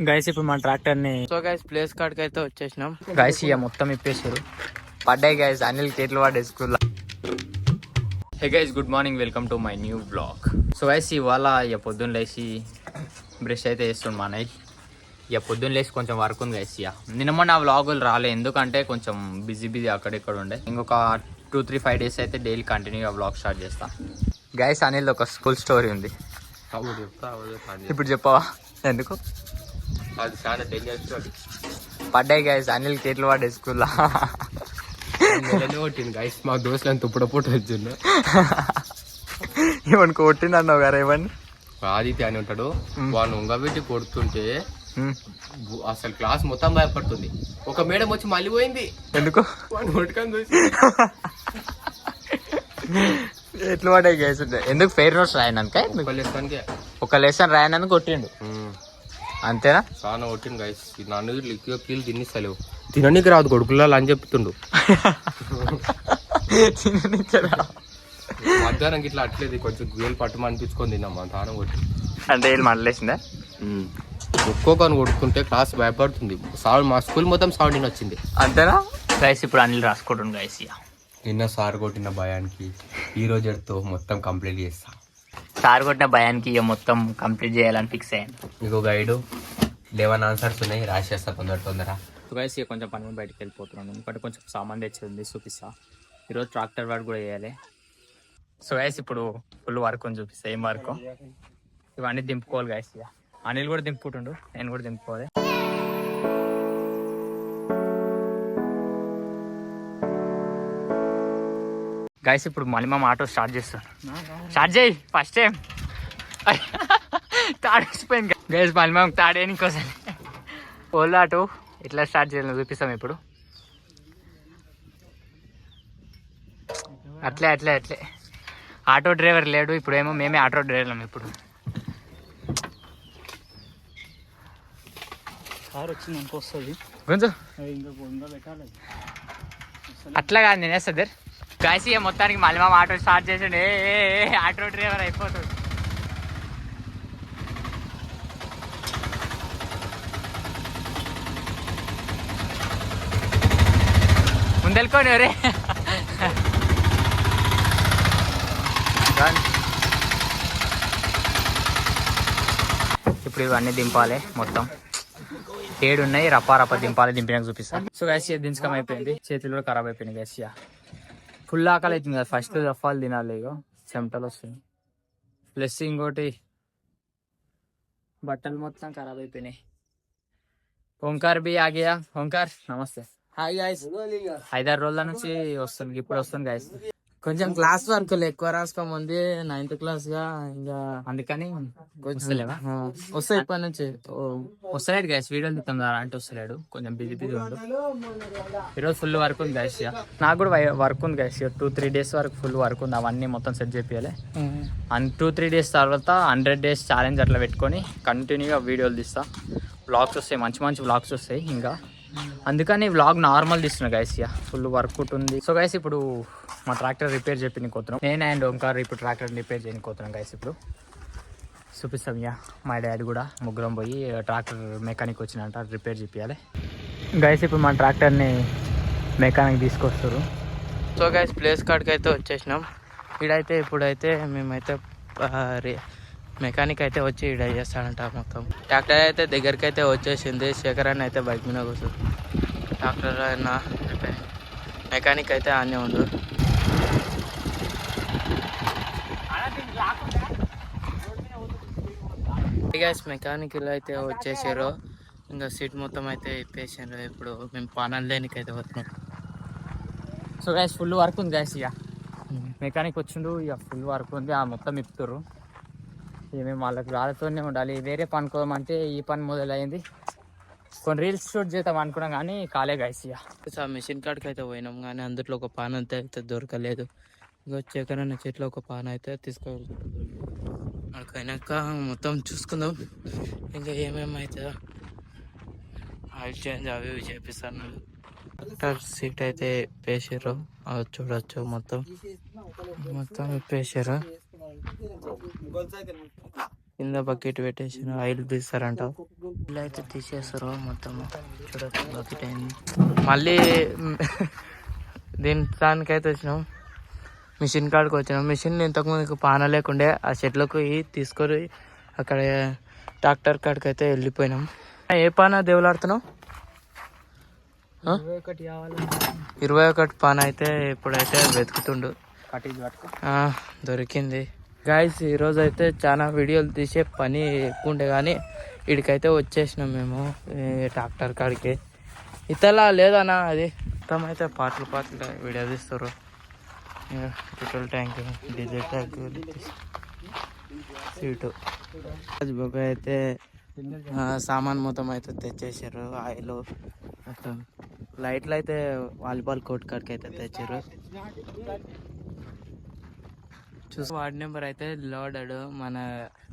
Guys ఇప్పుడు మన tractor ని ప్లేస్ కాడికి అయితే వచ్చేసినాం గైస్ ఇక మొత్తం ఇప్పేసారు. పడ్డాయి గైస్, అనిల్ కేట్లు పడ్డాయి స్కూల్లో. Hey guys, good morning, welcome to my new blog. So guys ఇవాళ ఇక పొద్దున్న లేచి బ్రష్ అయితే వేస్తుండు మా నైట్. ఇక పొద్దున్న లేచి కొంచెం వర్క్ ఉంది గైస్. ఇక నిన్న నా వ్లాగులు రాలే, ఎందుకంటే కొంచెం బిజీ అక్కడెక్కడ ఉండే. ఇంకొక 2-3-5 డేస్ అయితే డైలీ కంటిన్యూగా వ్లాగ్ స్టార్ట్ చేస్తా. గైస్ అనిల్ ఒక స్కూల్ స్టోరీ ఉంది, ఇప్పుడు చెప్పవా? ఎందుకు అది చాలా డేంజరస్. పడ్డాయి గైస్, అనిల్ కేట్లు పడ్డాయి స్కూల్లో. కొట్టింది గైస్, మా దోస్తులు అంత పుట్టపోటు వచ్చిండు. ఇవన్నీ కొట్టింది అన్నావు గారు. ఇవన్నీ ఆదిత్య అని ఉంటాడు, వాడు ఉంగబెట్టి కొడుతుంటే అసలు క్లాస్ మొత్తం భయపడుతుంది. ఒక మేడం వచ్చి మళ్ళీ పోయింది. ఎందుకు? వాడిని కొట్టుకొని చూసి ఎట్లా పడ్డాయి గైస్? ఎందుకు ఫెయిర్ నోట్స్ రాయనాక ఒక లెసన్ రాయనందుకు కొట్టిండు అంతేనా? చాలా కొట్టిండు గైస్. నన్ను లిక్విడ్ కీలు తినిస్తలేవు, తిననీకి రాదు కొడుకులా అని చెప్తుండు. మధ్యాహ్నం ఇట్లా అట్లేదు, కొంచెం వేలు పట్టుమ అనిపించుకొని తిన్నాం తానం కొట్టి. అంటే వీళ్ళు మళ్ళలేసిందా? ఒక్కొక్కని కొట్టుకుంటే క్లాస్ భయపడుతుంది. సౌండ్ మా స్కూల్ మొత్తం సౌండ్ వచ్చింది. అంతేనా గైస్? ఇప్పుడు అనిల్ రాసుకోవడం గైస్. నిన్న సార్ కొట్టిన భయానికి ఈ రోజు ఎడుతో మొత్తం కంప్లీట్ చేస్తా. సార్ కొట్టిన భయానికి ఇక మొత్తం కంప్లీట్ చేయాలని ఫిక్స్ అయ్యాను. ఇంకో గైడు 11 ఆన్సర్స్ ఉన్నాయి, రాసేస్తా తొందర. గైస్ ఇక కొంచెం పని బయటకు వెళ్ళిపోతున్నాను, ఎందుకంటే కొంచెం సామాన్ తెచ్చింది చూపిస్తా. ఈరోజు ట్రాక్టర్ వర్క్ కూడా చేయాలి. సో గైస్ ఇప్పుడు ఫుల్ వర్క్ అని చూపిస్తా. ఏం వర్క్ ఇవన్నీ దింపుకోవాలి గైస్. ఇక అనిల్ కూడా దింపుకుంటుండు, నేను కూడా దింపుకోవాలి. గైస్ ఇప్పుడు మళ్ళీ మా ఆటో స్టార్ట్ చేస్తాను. స్టార్ట్ చేయి ఫస్ట్ టైం. తాడేసిపోయింది గైస్, మళ్ళీ మేము తాడేయని కోసం ఓలా ఆటో ఎట్లా స్టార్ట్ చేయాలని చూపిస్తాం ఇప్పుడు. అట్లే ఆటో డ్రైవర్ లేడు, ఇప్పుడు ఏమో మేమే ఆటో డ్రైవర్లం. ఇప్పుడు కార్ వచ్చింది అనుకో వస్తుంది కొంచెం అట్లా కాదు, నేను వేస్తా దగ్గర. గాయస్ ఇక మొత్తానికి మళ్ళీ మా ఆటో స్టార్ట్ చేసాడు. ఆటో డ్రైవర్ అయిపోతాడు. ముందెళ్ళుకోండి ఎవరే. ఇప్పుడు ఇవన్నీ దింపాలి, మొత్తం 7 ఉన్నాయి. రప్ప దింపాలి, దింపినాక చూపిస్తాను. సో గైస్ దించకం అయిపోయింది, చేతులు కూడా ఖరాబ్ అయిపోయినాయి గైస్. ఫుల్ ఆకలి అవుతుంది కదా, ఫస్ట్ రఫాలు తినాలి. ఇగో చెమటలు వస్తుంది, ప్లస్ ఇంకోటి బట్టలు మొత్తం ఖరాబ్ అయిపోయినాయి. ఓంకార్ బి ఆగియా. ఓంకార్ నమస్తే. హాయ్ గైస్, 5-6 రోజుల నుంచి వస్తుంది, ఇప్పుడు వస్తుంది గైస్. కొంచెం క్లాస్ వర్క్లు ఎక్కువ రాసుకోమంది 9th క్లాస్ గా, ఇంకా అందుకని వస్తలేవా? వస్తాయి ఇప్పటి నుంచి. వస్తలేడు గైస్, వీడియోలు తీద్దాం అంటే వస్తలేడు, కొంచెం బిజీ ఉండు. ఈరోజు ఫుల్ వర్క్ ఉంది గైస్. నాకు కూడా వర్క్ ఉంది గైస్. 2-3 డేస్ వరకు ఫుల్ వర్క్ ఉంది, అవన్నీ మొత్తం సెట్ చేయాలి. అండ్ 2-3 డేస్ తర్వాత 100 days ఛాలెంజ్ అట్లా పెట్టుకొని కంటిన్యూగా వీడియోలు తీస్తా. వ్లాగ్స్ వస్తాయి, మంచి వ్లాగ్స్ వస్తాయి. ఇంకా అందుకని వ్లాగ్ నార్మల్ తీస్తున్నా గైస్. ఫుల్ వర్క్ ఉంది. సో గైస్ ఇప్పుడు మా ట్రాక్టర్ రిపేర్ చెప్పిపోతున్నాం, నేను అండ్ ఓంకార్ ఇప్పుడు ట్రాక్టర్ రిపేర్ చేయకపోతున్నాం గైస్. ఇప్పుడు చూపిస్తాం. మా డాడీ కూడా ముగ్గురం పోయి ట్రాక్టర్ మెకానిక్ వచ్చినంట, రిపేర్ చేయాలి గైస్. ఇప్పుడు మా ట్రాక్టర్ని మెకానిక్ తీసుకొస్తారు. సో గైస్ ప్లేస్ కాడికి అయితే వచ్చేసినాం. ఇప్పుడైతే మేమైతే మెకానిక్ అయితే వచ్చి ఈడ చేస్తాడంట మొత్తం. ట్రాక్టర్ అయితే దగ్గరికి అయితే వచ్చేసింది. శేఖర్ అన్న అయితే బైక్ మీద కూర్చొని, ట్రాక్టర్ అయినా మెకానిక్ అయితే ఆనే ఉండు. గైస్ మెకానిక్లు అయితే వచ్చేసారు, ఇంకా సీట్ మొత్తం అయితే ఇప్పేసారు. ఇప్పుడు మేము పానాలు లేనికి అయితే వస్తున్నాం. సో గైస్ ఫుల్ వర్క్ ఉంది గైస్. మెకానిక్ వచ్చిండు, ఇక ఫుల్ వర్క్ ఉంది. మొత్తం ఇప్పుతారు. మేము వాళ్ళకి రాళ్ళతోనే ఉండాలి, వేరే పని కోమంటే ఈ పని మొదలైంది. కొన్ని రీల్స్ షూట్ చేద్దాం అనుకున్నాం కానీ కాలే గైస్. ఆ మిషన్ కాడికి అయితే పోయినాం కానీ అందులో ఒక పాన్ అయితే దొరకలేదు. ఇంకా చెక్కనన్న చెట్లు ఒక పాన్ అయితే తీసుకోవాలి. అక్కడికి అయినాక మొత్తం చూసుకుందాం, ఇంకా ఏమేమైతే ఆయిల్ చేంజ్ అవి ఇవి చేపిస్తాను. సీట్ అయితే వేసారు, చూడొచ్చు మొత్తం విప్పేసారు. కింద బకెట్ పెట్టేసి ఆయిల్ తీస్తారంట. ఇలా అయితే తీసేస్తారు మొత్తం. చూడొచ్చు బకెట్ అయింది. మళ్ళీ దానికైతే వచ్చినాం, మిషన్ కాడికి వచ్చినాం. మిషన్ ఇంతకుముందుకు పాన లేకుండే ఆ చెట్లకు తీసుకొని అక్కడ ట్రాక్టర్ కాడికి అయితే వెళ్ళిపోయినాం. ఏ పాన దేవులాడుతున్నావు? 21 పాన అయితే ఇప్పుడైతే వెతుకుతుండు. దొరికింది గాయస్. ఈరోజు అయితే చాలా వీడియోలు తీసే పని ఎక్కువ ఉండే కానీ ఇక్కడికైతే వచ్చేసినాం మేము ట్రాక్టర్ కాడికి. ఇతలా లేదన్నా అది మొత్తం అయితే పాటలు వీడియో తీస్తారు. Petrol tank, diesel tank, seat బాబా అయితే సామాన్ మొత్తం అయితే తెచ్చేసారు. ఆయిల్ మొత్తం, లైట్లు అయితే వాలీబాల్ కోర్ట్ కాడికి అయితే తెచ్చారు. చూసి వార్డ్ నెంబర్ అయితే లోడాడు మన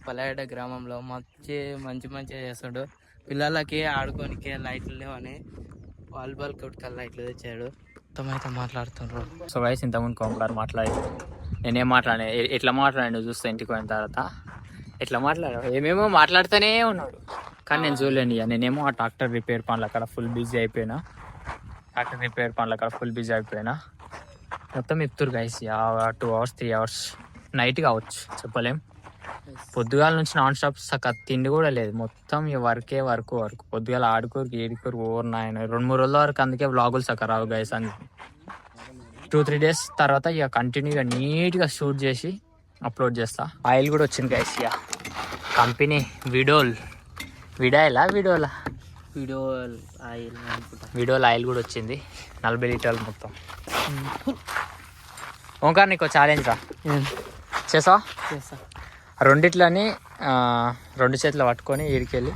పలాయడ గ్రామంలో మంచి చేస్తాడు. పిల్లలకి ఆడుకోనికి లైట్లు లేవని వాలీబాల్ కోర్ట్ కాడ లైట్లు తెచ్చాడు. మొత్తం అయితే మాట్లాడుతున్నారు. సో వయసు ఇంతకుముందు కొంకర్ మాట్లాడి నేనేం మాట్లాడే ఎట్లా మాట్లాడాను చూస్తే ఇంటికి పోయిన తర్వాత ఎట్లా మాట్లాడాడు, ఏమేమో మాట్లాడుతూనే ఉన్నాడు. కానీ నేను చూడలేను. ఇక నేనేమో ఆ ట్రాక్టర్ రిపేర్ పనులు అక్కడ ఫుల్ బిజీ అయిపోయినా. మొత్తం ఇప్తురు గైస్ 2 hours 3 hours నైట్ కావచ్చు, చెప్పలేం. పొద్దుగాల నుంచి నాన్ స్టాప్ సక్క తిండి కూడా లేదు. మొత్తం ఇక వర్క్. పొద్దుగాల ఆడుకోరు ఏడుకోరు ఓర్నాయన 2-3 రోజుల వరకు. అందుకే వ్లాగులు సక్క రావు గైస్. అని 2-3 days తర్వాత ఇక కంటిన్యూగా నీట్గా షూట్ చేసి అప్లోడ్ చేస్తా. ఆయిల్ కూడా వచ్చింది గైస్. ఇక కంపెనీ విడోల్ ఆయిల్ కూడా వచ్చింది. 40 లీటర్లు మొత్తం. ఓంకార్ నీకు ఛాలెంజ్ రా, చేసా రెండిట్లని 2 చేతులు పట్టుకొని ఈడికెళ్ళి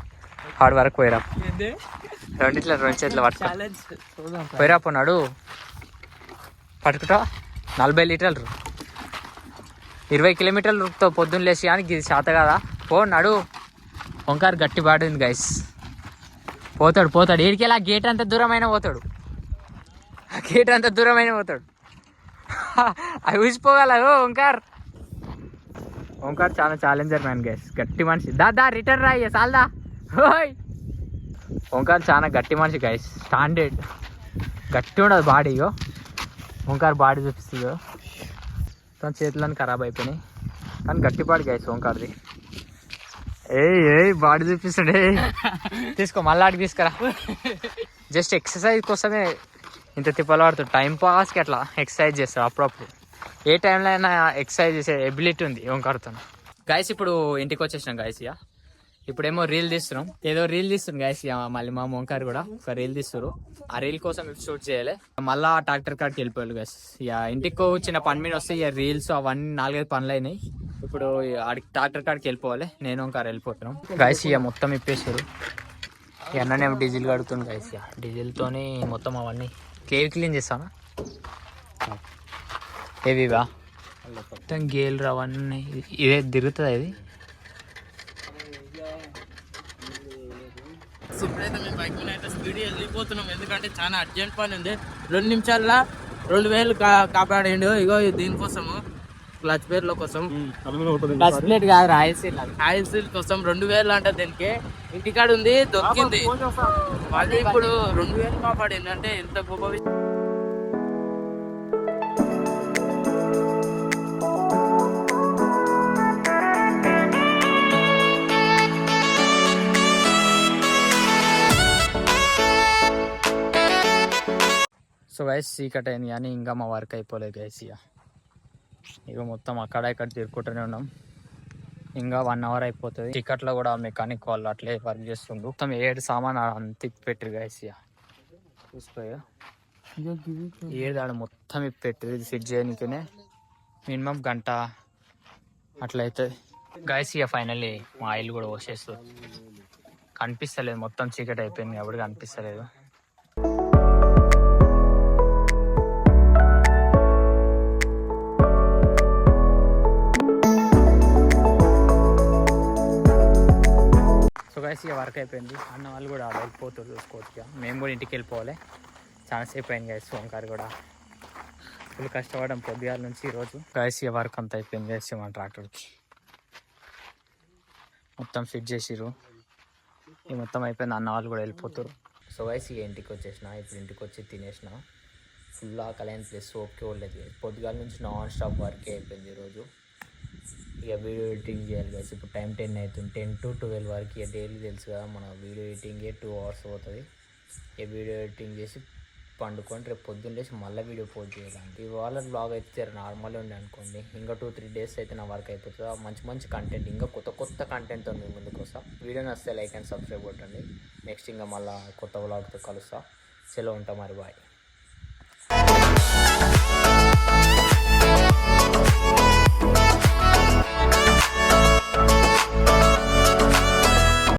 హార్డ్ వర్క్ పోయిరా. 2 చేతులు పట్టుకొని పోయిరా పోన్నాడు పట్టుకుంటా. 40 లీటర్లు 20 కిలోమీటర్లు రుకుతావు పొద్దున్న లేచి. కానీ ఇది శాత కదా, పోన్నాడు. ఓంకార్ గట్టి పాడింది గైస్. పోతాడు ఈడికెళ్ళి. ఆ గేట్ అంత దూరమైన పోతాడు. అవి ఊసిపోగలవు. ఓంకార్ చాలా ఛాలెంజర్ మ్యాన్ గైస్, గట్టి మనిషి. దా రిటర్న్ రా సాల్దా. ఓయ్ ఓంకార్ చాలా గట్టి మనిషి గైస్. స్టాండర్డ్ గట్టి ఉండదు బాడీ. ఓంకార్ బాడీ చూపిస్తుంది. తన చేతులన్నీ ఖరాబ్ అయిపోయినాయి కానీ గట్టి బాడీ గైస్ ఓంకార్ది. బాడీ చూపిస్తాడే. తీసుకో మళ్ళీ ఆడికి తీసుకురా. జస్ట్ ఎక్సర్సైజ్ కోసమే ఇంత తిప్పలు పడుతుంది. టైం పాస్కి అట్లా ఎక్సర్సైజ్ చేస్తాడు అప్పుడప్పుడు. ఏ టైంలో అయినా ఎక్సర్సైజ్ చేసే ఎబిలిటీ ఉంది ఓంకార్తో. గైస్ ఇప్పుడు ఇంటికి వచ్చేసినాం గైస్. ఇక ఇప్పుడేమో రీల్ తీస్తున్నాం. గైస్. మళ్ళీ మా ఓంకార్ కూడా ఒక రీల్ తీస్తారు. ఆ రీల్ కోసం షూట్ చేయాలి. మళ్ళీ ఆ ట్రాక్టర్ కాడికి వెళ్ళిపోయారు గైస్. ఇక ఇంటికి వచ్చిన పని మీద వస్తే ఇక రీల్స్ అవన్నీ 4-5 పనులు అయినాయి. ఇప్పుడు ఆడికి ట్రాక్టర్ కాడికి వెళ్ళిపోవాలి. నేను ఓంకార్ వెళ్ళిపోతున్నాం గైస్. ఇక మొత్తం ఇప్పేసారు. ఎన్ననేమో డీజిల్ కడుతుంది గైస్. ఇక డీజిల్తోని మొత్తం అవన్నీ క్లీన్ చేస్తాను. ఏవివా మొత్తం గేలు అవన్నీ ఇదే తిరుగుతుంది. ఇది ఇప్పుడైతే మేము బైక్ మీద అయితే స్పీడ్ వెళ్ళిపోతున్నాం. ఎందుకంటే చాలా అర్జెంట్ పని ఉంది. 2 నిమిషాల్లో 2000 కాపాడండు. ఇగో దీనికోసము క్లచ్ పేర్ల కోసం, ఆయిల్ సీల్ కోసం 2000 అంట. దీనికి ఇంటికాడ ఉంది, దొరికింది. మళ్ళీ ఇప్పుడు 2000 కాపాడింది అంటే ఎంత గొప్ప విషయం. సో గైస్ చీకట్ అయింది కానీ ఇంకా మా వర్క్ అయిపోలేదు గైస్. ఇక మొత్తం అక్కడ ఇక్కడ తిరుగుకుంటూనే ఉన్నాం. ఇంకా 1 hour అయిపోతుంది. టికెట్లో కూడా మెకానిక్ వాళ్ళు అట్లే వర్క్ చేస్తుండ్రు. మొత్తం 7 సామాన్ అంత పెట్టిరు గైస్. చూసుకోయా 7 ఆడ మొత్తం పెట్టిరు. ఇది ఫిట్ చేయడానికినే మినిమం గంట అట్లా అవుతుంది గైస్. ఇక ఫైనల్లీ మా ఆయిల్ కూడా పోసేస్తుంది. కనిపిస్తలేదు, మొత్తం చీకటి అయిపోయింది కాబట్టి కనిపిస్తలేదు. సో గైస్ ఇక వర్క్ అయిపోయింది. అన్న వాళ్ళు కూడా వెళ్ళిపోతారు చూసుకోవచ్చు. మేము కూడా ఇంటికి వెళ్ళిపోవాలి. చాలాసేపు అయింది గైస్. ఓంకార్ కూడా ఫుల్ కష్టపడడం పొద్దుగాల నుంచి ఈరోజు. గైస్ ఇక వర్క్ అంతా అయిపోయింది గైస్. మన ట్రాక్టర్కి మొత్తం ఫిట్ చేసిర్రు. ఇక మొత్తం అయిపోయింది, అన్న వాళ్ళు కూడా వెళ్ళిపోతారు. సో గైస్ ఇక ఇంటికి వచ్చేసిన, ఇప్పుడు ఇంటికి వచ్చి తినేసిన. ఫుల్ ఆకలైన ప్లస్ ఓకే వాళ్ళది, పొద్దుగాల నుంచి నాన్ స్టాప్ వర్కే అయిపోయింది ఈరోజు. ఇక వీడియో ఎడిటింగ్ చేయాలి గైస్. ఇప్పుడు టైం 10 అవుతుంది, 10 to 12 వరకు. ఇక డైలీ తెలుసు కదా మన వీడియో ఎడిటింగే 2 hours అవుతుంది. ఇక వీడియో ఎడిటింగ్ చేసి పండుకొని రేపు పొద్దున్న లేచి మళ్ళీ వీడియో పోస్ట్ చేయడానికి. ఇవాళ బ్లాగ్ అయితే నార్మల్గా ఉండే అనుకోండి, ఇంకా 2-3 days అయితే నా వర్క్ అయిపోతుంది. మంచి మంచి కంటెంట్, ఇంకా కొత్త కంటెంట్తో మీ ముందుకు వస్తా. వీడియో నచ్చితే లైక్ అండ్ సబ్స్క్రైబ్ కొట్టండి. నెక్స్ట్ ఇంకా మళ్ళీ కొత్త వ్లాగ్తో కలుస్తా. సెలవు ఉంటా మరి, బాయ్.